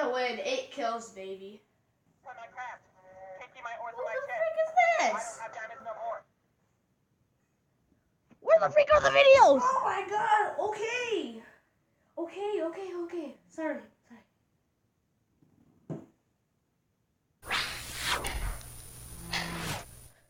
gonna win. 8 kills, baby. What the frick is this? Where the freak are the videos? Oh my god, okay. Okay. Sorry.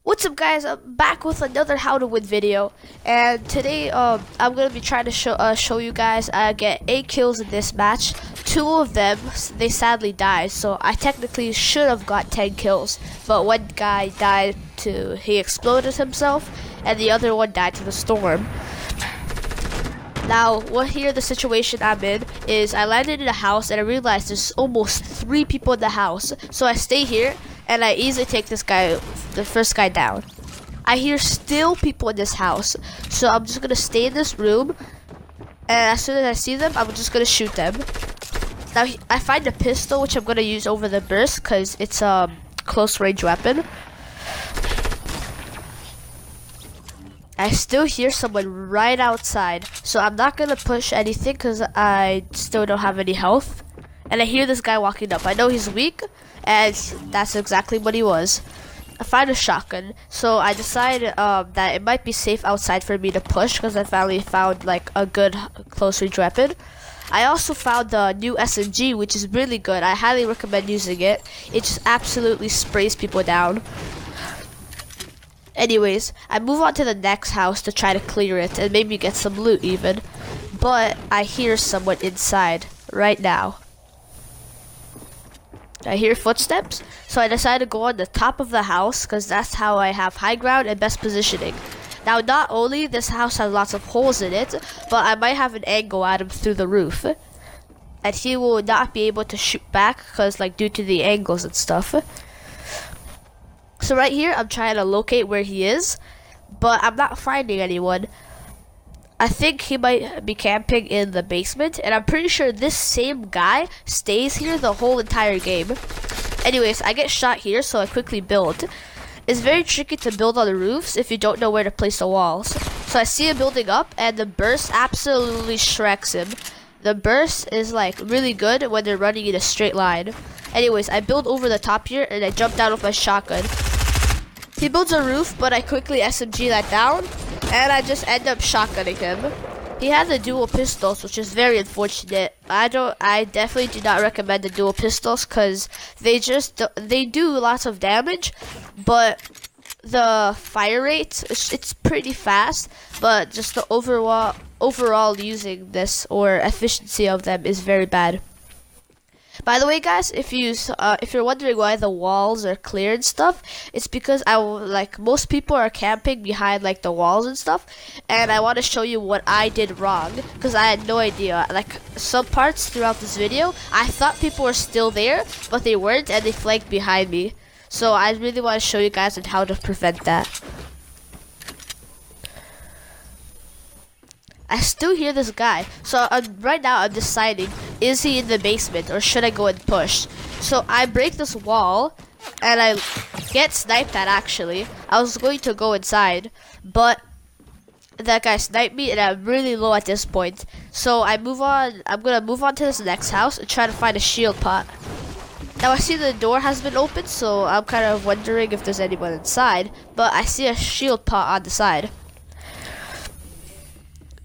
What's up, guys? I'm back with another how to win video, and today I'm gonna be trying to show you guys I get 8 kills in this match. 2 of them they sadly died, so I technically should have got 10 kills, but one guy died he exploded himself, and the other one died to the storm. Now, the situation I'm in is I landed in a house and I realized there's almost 3 people in the house. So I stay here and I easily take the first guy down. I hear still people in this house, so I'm just gonna stay in this room, and as soon as I see them, I'm just gonna shoot them. Now, I find a pistol, which I'm gonna use over the burst because it's a close range weapon. I still hear someone right outside, so I'm not gonna push anything because I still don't have any health. And I hear this guy walking up. I know he's weak, and that's exactly what he was. I find a shotgun, so I decide that it might be safe outside for me to push because I finally found like a good close range weapon. I also found the new SMG, which is really good. I highly recommend using it. It just absolutely sprays people down. Anyways, I move on to the next house to try to clear it and maybe get some loot even. But I hear someone inside right now. I hear footsteps, so I decide to go on the top of the house because that's how I have high ground and best positioning. Now, not only this house has lots of holes in it, but I might have an angle at him through the roof. And he will not be able to shoot back because due to the angles and stuff. So right here, I'm trying to locate where he is, but I'm not finding anyone. I think he might be camping in the basement, and I'm pretty sure this same guy stays here the whole entire game. Anyways, I get shot here, so I quickly build. It's very tricky to build on the roofs if you don't know where to place the walls. So I see him building up, and the burst absolutely shreks him. The burst is really good when they're running in a straight line. Anyways, I build over the top here, and I jump down with my shotgun. He builds a roof, but I quickly SMG that down, and I just end up shotgunning him. He has the dual pistols, which is very unfortunate. I definitely do not recommend the dual pistols because they do lots of damage, but the fire rate it's pretty fast, but just the overall using this or efficiency of them is very bad. By the way, guys, if you're wondering why the walls are clear and stuff, it's because most people are camping behind the walls and stuff, and I want to show you what I did wrong because I had no idea. Some parts throughout this video, I thought people were still there, but they weren't, and they flanked behind me. So I really want to show you guys on how to prevent that. I still hear this guy, so right now I'm deciding, is he in the basement or should I go and push? So I break this wall and I get sniped at actually. I was going to go inside, but that guy sniped me and I'm really low at this point. So I'm gonna move on to this next house and try to find a shield pot. Now I see the door has been opened, so I'm kind of wondering if there's anyone inside, but I see a shield pot on the side.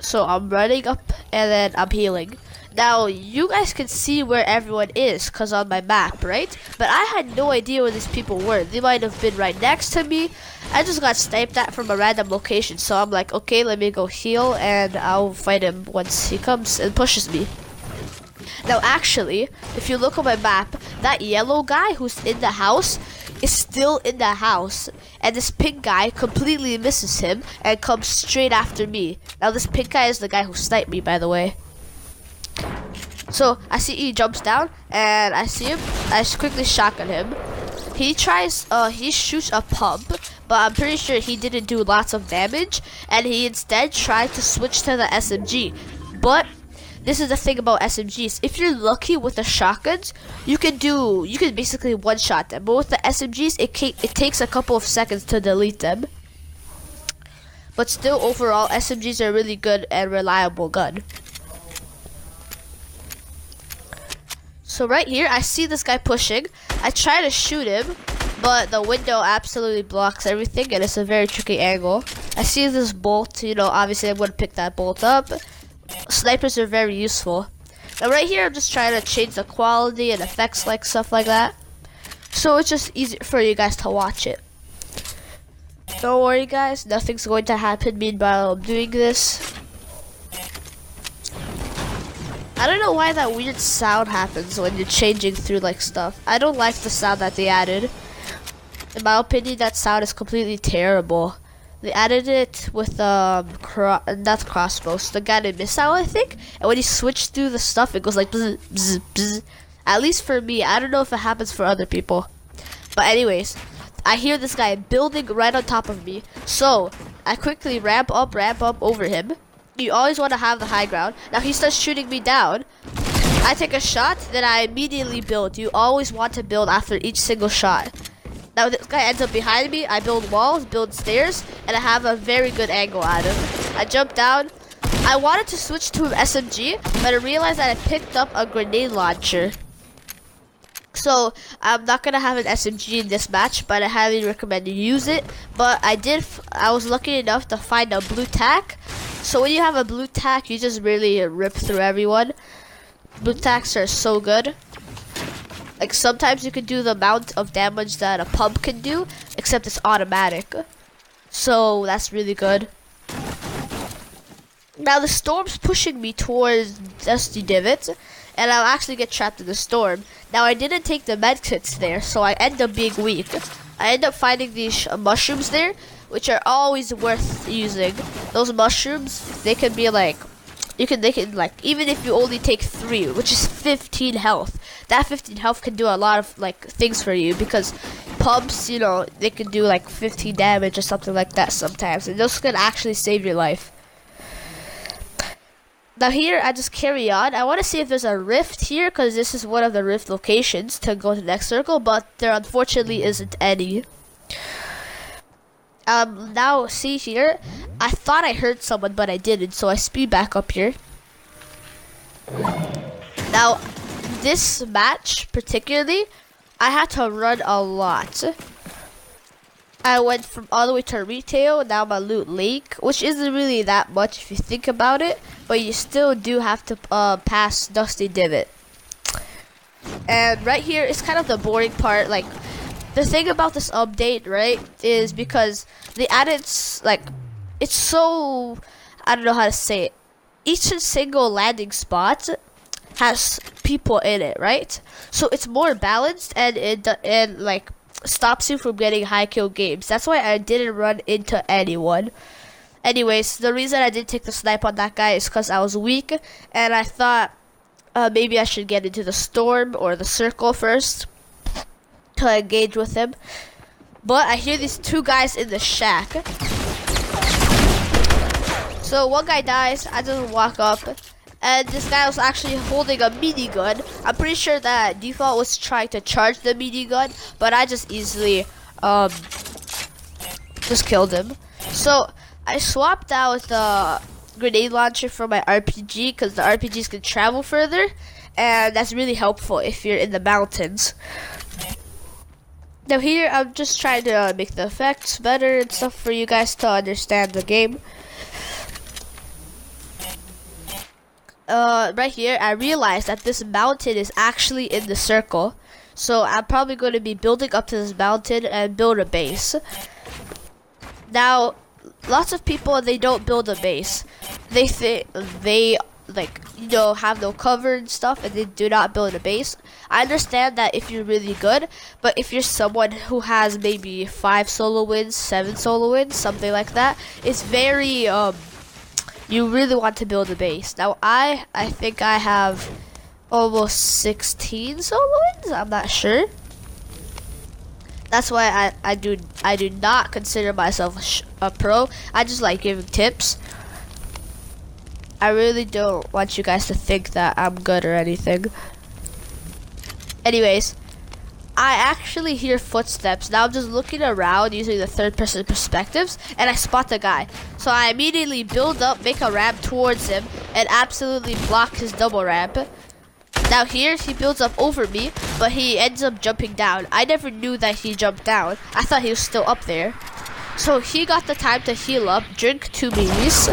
So I'm running up and then I'm healing. Now you guys can see where everyone is because on my map, right? But I had no idea where these people were. They might have been right next to me. I just got sniped at from a random location. So I'm like, okay, let me go heal and I'll fight him once he comes and pushes me. Now actually, if you look on my map, that yellow guy who's in the house is still in the house, and this pink guy completely misses him and comes straight after me. Now this pink guy is the guy who sniped me, by the way. So I see he jumps down and I see him. I quickly shotgun him. He shoots a pump, but I'm pretty sure he didn't do lots of damage, and he instead tried to switch to the SMG. But this is the thing about SMGs. If you're lucky with the shotguns, you can basically one-shot them. But with the SMGs, it takes a couple of seconds to delete them. But still, overall, SMGs are a really good and reliable gun. So right here, I see this guy pushing. I try to shoot him, but the window absolutely blocks everything, and it's a very tricky angle. I see this bolt, you know, obviously I'm going to pick that bolt up. Snipers are very useful. Now right here, I'm just trying to change the quality and effects, like stuff like that. So it's just easier for you guys to watch it. Don't worry guys, nothing's going to happen meanwhile I'm doing this. I don't know why that weird sound happens when you're changing through like stuff. I don't like the sound that they added. In my opinion, that sound is completely terrible. They added it with not crossbows, the guided missile, I think. And when you switch through the stuff, it goes like bzz, bzz, bzz. At least for me, I don't know if it happens for other people. But anyways, I hear this guy building right on top of me. So I quickly ramp up over him. You always want to have the high ground. Now he starts shooting me down. I take a shot, then I immediately build. You always want to build after each single shot. Now this guy ends up behind me. I build walls, build stairs, and I have a very good angle at him. I jump down. I wanted to switch to an SMG, but I realized that I picked up a grenade launcher. So I'm not gonna have an SMG in this match, but I highly recommend you use it. But I was lucky enough to find a blue tack. So when you have a blue tack, you just really rip through everyone. Blue tacks are so good. Like sometimes you can do the amount of damage that a pump can do, except it's automatic. So that's really good. Now the storm's pushing me towards Dusty Divot, and I'll actually get trapped in the storm. Now I didn't take the medkits there, so I end up being weak. I end up finding these mushrooms there, which are always worth using. Those mushrooms, they can be like, they can like, even if you only take 3, which is 15 health, that 15 health can do a lot of like things for you, because pumps, you know, they can do like 15 damage or something like that sometimes, and those can actually save your life. Now here, I just carry on. I want to see if there's a rift here, because this is one of the rift locations to go to the next circle, but there unfortunately isn't any. Now see here, I thought I heard someone, but I didn't, so I speed back up here. Now, this match particularly, I had to run a lot. I went from all the way to retail, now I'm at Loot Lake, which isn't really that much if you think about it, but you still do have to pass Dusty Divot. And right here is kind of the boring part. Like, the thing about this update, right, is because they added, like, it's so, I don't know how to say it. Each single landing spot has people in it, right? So it's more balanced, and it like stops you from getting high kill games. That's why I didn't run into anyone. Anyways, the reason I didn't take the snipe on that guy is because I was weak, and I thought maybe I should get into the storm or the circle first to engage with him. But I hear these 2 guys in the shack. So one guy dies, I just walk up, and this guy was actually holding a minigun. I'm pretty sure that Default was trying to charge the minigun, but I just easily just killed him. So I swapped out the grenade launcher for my RPG, because the RPGs can travel further, and that's really helpful if you're in the mountains. Now here, I'm just trying to make the effects better and stuff for you guys to understand the game. Right here, I realized that this mountain is actually in the circle. So I'm probably going to be building up to this mountain and build a base. Now, lots of people, they don't build a base. They think they like, you know, have no cover and stuff, and they do not build a base. I understand that if you're really good, but if you're someone who has maybe 5 solo wins, 7 solo wins, something like that, it's very you really want to build a base. Now I think I have almost 16 solo wins. I'm not sure. That's why I do not consider myself a pro. I just like giving tips. I really don't want you guys to think that I'm good or anything. Anyways, I actually hear footsteps. Now I'm just looking around using the 3rd-person perspectives, and I spot the guy. So I immediately build up, make a ramp towards him, and absolutely block his double ramp. Now here, he builds up over me, but he ends up jumping down. I never knew that he jumped down. I thought he was still up there. So he got the time to heal up, drink 2 minis,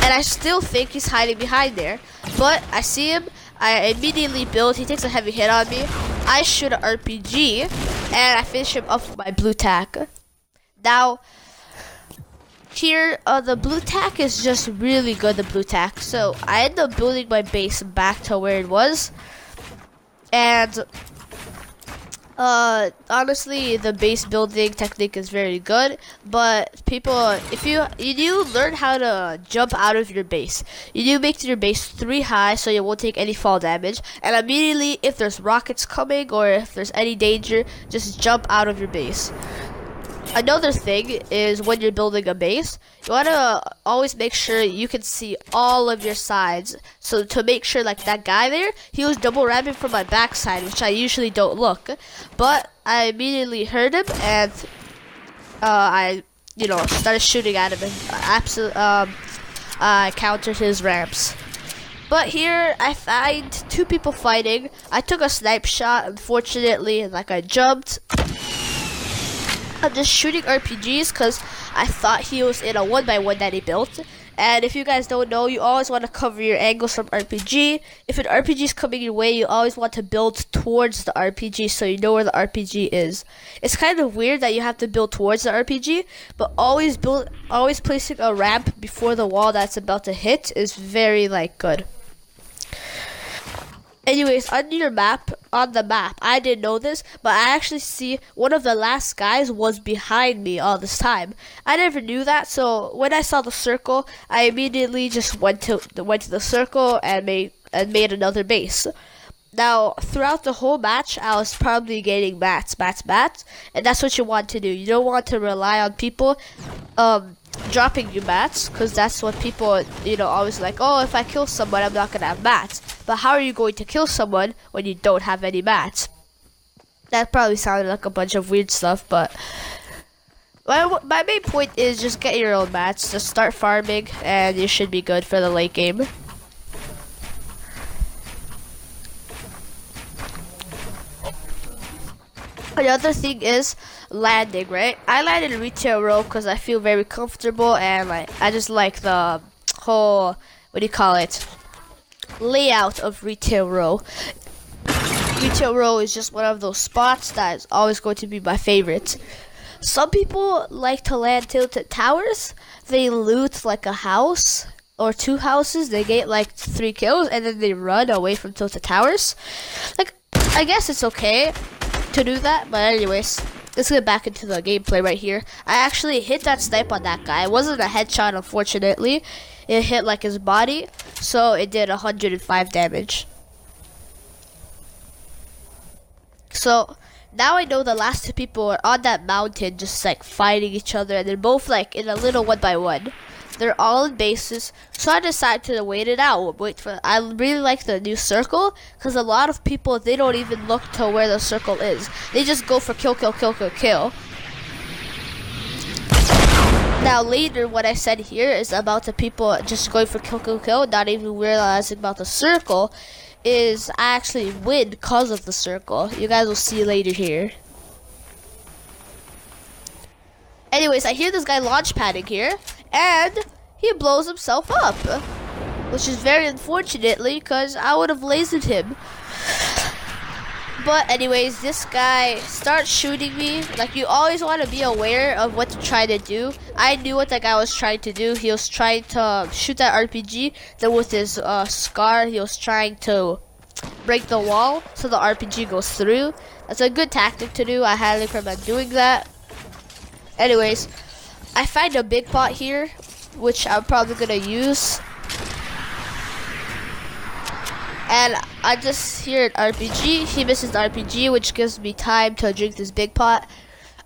and I still think he's hiding behind there. But I see him, I immediately build, he takes a heavy hit on me. I shoot an RPG, and I finish him up with my blue tack. Now, here, the blue tack is just really good, the blue tack. So I end up building my base back to where it was. And honestly, the base building technique is very good. But people, if you do learn how to jump out of your base. You do make your base 3 high so you won't take any fall damage. And immediately, if there's rockets coming or if there's any danger, just jump out of your base. Another thing is when you're building a base, you want to always make sure you can see all of your sides. So to make sure, like that guy there, he was double ramming from my backside, which I usually don't look. But I immediately heard him, and I, started shooting at him, and I countered his ramps. But here, I find 2 people fighting. I took a snipe shot, unfortunately, and I jumped. I'm just shooting RPGs because I thought he was in a 1x1 that he built. And if you guys don't know, you always want to cover your angles from RPG. If an RPG is coming your way, you always want to build towards the RPG so you know where the RPG is. It's kind of weird that you have to build towards the RPG, but always placing a ramp before the wall that's about to hit is very good. Anyways, on the map, I didn't know this, but I actually see one of the last guys was behind me all this time. I never knew that, so when I saw the circle, I immediately just went to the circle and made another base. Now, throughout the whole match, I was probably getting mats, and that's what you want to do. You don't want to rely on people dropping you mats, because that's what people, always like, oh, if I kill someone, I'm not going to have mats. But how are you going to kill someone when you don't have any mats? That probably sounded like a bunch of weird stuff, but my main point is just get your own mats, just start farming, and you should be good for the late game. Another thing is landing, right? I landed in retail row because I feel very comfortable, and I just like the whole, layout of retail row. Retail row is just one of those spots that is always going to be my favorite. Some people like to land tilted towers. They loot a house or 2 houses. They get 3 kills, and then they run away from tilted towers. I guess it's okay to do that, but anyways, let's get back into the gameplay right here. I actually hit that snipe on that guy. It wasn't a headshot, unfortunately. It hit his body, so it did 105 damage. So now I know the last 2 people are on that mountain, just fighting each other, and they're both in a little 1x1. They're all in bases, so I decided to wait it out. I really like the new circle, because a lot of people, they don't even look to where the circle is. They just go for kill. Now later, what I said here is about the people just going for kill, not even realizing about the circle, is I actually win because of the circle. You guys will see later here. Anyways, I hear this guy launch padding here, and he blows himself up, which is very unfortunately because I would have lasered him. But anyways, this guy starts shooting me. You always want to be aware of what to try to do. I knew what that guy was trying to do. He was trying to shoot that RPG. Then with his scar, he was trying to break the wall so the RPG goes through. That's a good tactic to do. I highly recommend doing that. Anyways, I find a big pot here, which I'm probably gonna use. And I just hear an RPG. He misses the RPG, which gives me time to drink this big pot.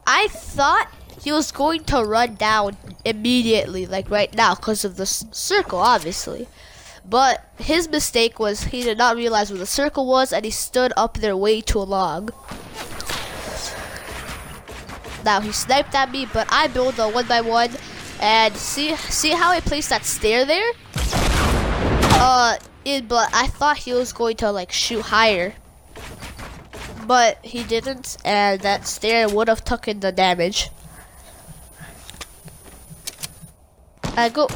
I thought he was going to run down immediately, right now, because of the circle, obviously. But his mistake was he did not realize where the circle was, and he stood up there way too long. Now he sniped at me, but I built a 1x1, and see how I placed that stair there? But I thought he was going to like shoot higher, but he didn't, and that stair would have taken the damage. I go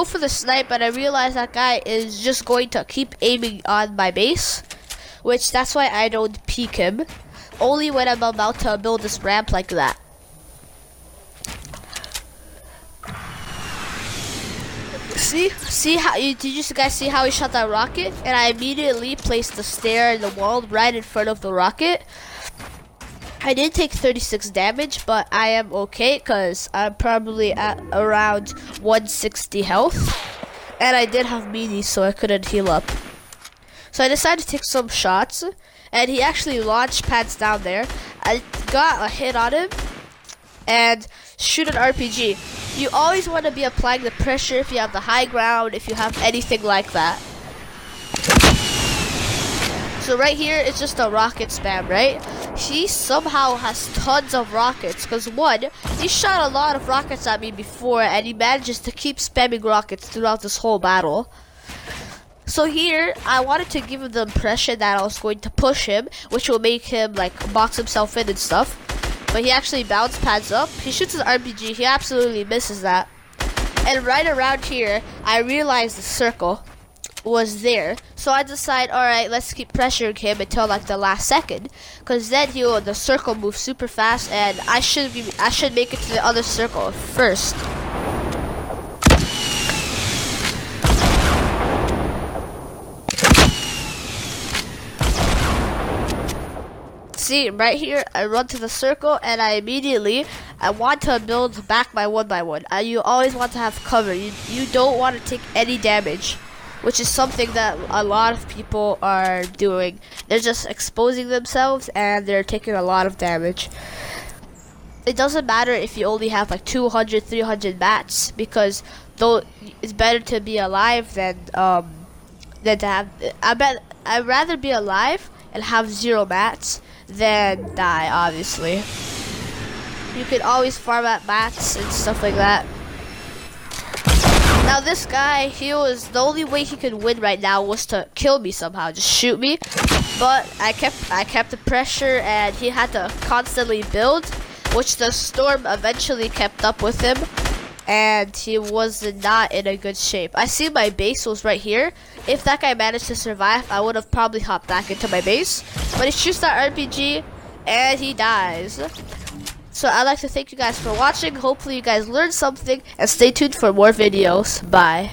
for the snipe, but I realize that guy is just going to keep aiming on my base, which that's why I don't peek him. Only when I'm about to build this ramp like that. See how did you guys see how he shot that rocket? And I immediately placed the stair in the wall right in front of the rocket. I did take 36 damage, but I am okay because I'm probably at around 160 health. And I did have meanies, so I couldn't heal up. So I decided to take some shots, and he actually launched pads down there. I got a hit on him, and shoot an RPG. You always want to be applying the pressure if you have the high ground, if you have anything like that. So right here, it's just a rocket spam, right? He somehow has tons of rockets, because one, he shot a lot of rockets at me before, and he manages to keep spamming rockets throughout this whole battle. So here, I wanted to give him the impression that I was going to push him, which will make him like box himself in and stuff. But he actually bounce pads up. He shoots his RPG, he absolutely misses that. And right around here, I realized the circle was there. So I decide, alright, let's keep pressuring him until like the last second. Cause then the circle moves super fast, and I should make it to the other circle first. See, right here, I run to the circle, and I want to build back my 1x1. You always want to have cover. You don't want to take any damage, which is something that a lot of people are doing. They're just exposing themselves, and they're taking a lot of damage. It doesn't matter if you only have like 200, 300 mats, because though it's better to be alive than to have. I'd rather be alive and have 0 mats than die, obviously. You can always farm at mats and stuff like that. Now this guy, the only way he could win right now was to kill me somehow, just shoot me. But I kept the pressure, and he had to constantly build, which the storm eventually kept up with him, and he was not in a good shape. I see my base was right here. If that guy managed to survive, I would have probably hopped back into my base. But he shoots that RPG, and he dies. So I'd like to thank you guys for watching. Hopefully you guys learned something, and stay tuned for more videos. Bye.